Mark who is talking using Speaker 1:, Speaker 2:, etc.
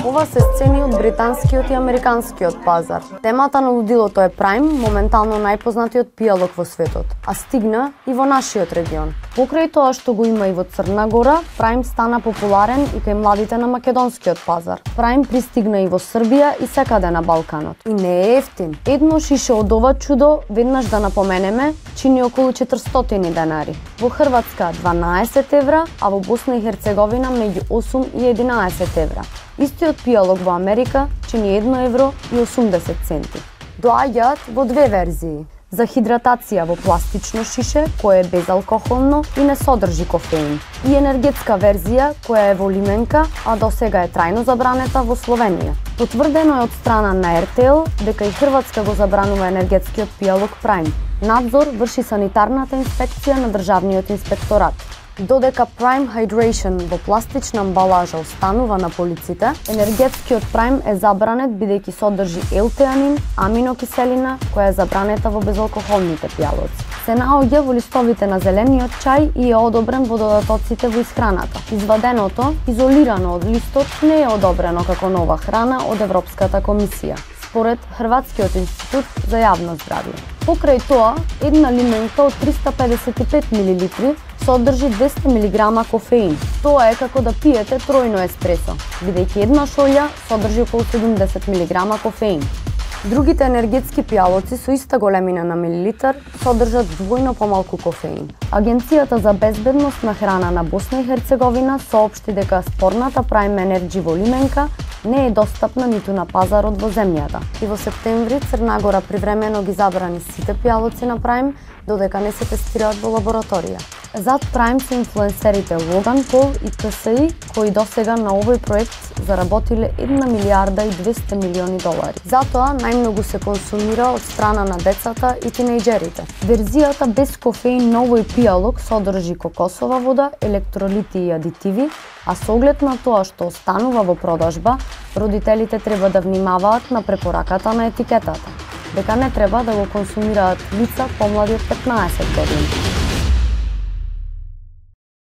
Speaker 1: Ова се сцени од британскиот и американскиот пазар. Темата на лудилото е Prime, моментално најпознатиот пијалок во светот, а стигна и во нашиот регион. Покрај тоа што го има и во Црна Гора, Prime стана популарен и кај младите на македонскиот пазар. Prime пристигна и во Србија и секаде на Балканот. И не е ефтин. Едно шише од ова чудо, веднаш да напоменеме, чини околу 400 денари. Во Хрватска 12 евра, а во Босна и Херцеговина меѓу 8 и 11 евра. Истиот пијалок во Америка чини 1 евро и 80 центи. Доаѓаат во две верзии. За хидратација во пластично шише, кое е безалкохолно и не содржи кофеин. И енергетска верзија, која е во лименка, а досега е трајно забранета во Словенија. Потврдено е од страна на РТЛ дека и Хрватска го забранува енергетскиот пијалок Prime. Надзор врши санитарната инспекција на Државниот инспекторат. Додека Prime Hydration во пластична амбалажа останува на полиците, енергетскиот Prime е забранет бидејќи содржи елтеанин, аминокиселина, која е забранета во безалкохолните пијалоци. Се наоѓа во листовите на зелениот чај и е одобрен во додатоците во исхраната. Изваденото, изолирано од листот, не е одобрено како нова храна од Европската комисија, според Хрватскиот институт за јавно здравје. Покрај тоа, една лименка од 355 мл содржи 200 мг кофеин. Тоа е како да пиете тројно еспресо, бидејќи една шолја содржи околу 70 мг кофеин. Другите енергетски пијалоци со иста големина на милилитар содржат двојно помалку кофеин. Агенцијата за безбедност на храна на Босна и Херцеговина соопшти дека спорната Prime Energy во лименка не е достапна ниту на пазарот во земјата. И во септември Црна Гора привремено ги забрани сите пијалоци на Prime, додека не се тестираат во лабораторија. Зад Prime се инфлуенсерите Логан Пол и КСИ, кои досега на овој проект заработиле 1 милијарда и 200 милиони долари. Затоа најмногу се консумира од страна на децата и тинејџерите. Верзијата без кофеин на овој пијалок содржи кокосова вода, електролити и адитиви, а со оглед на тоа што останува во продажба, родителите треба да внимаваат на препораката на етикетата, дека не треба да го консумираат лица помлади од 15 години.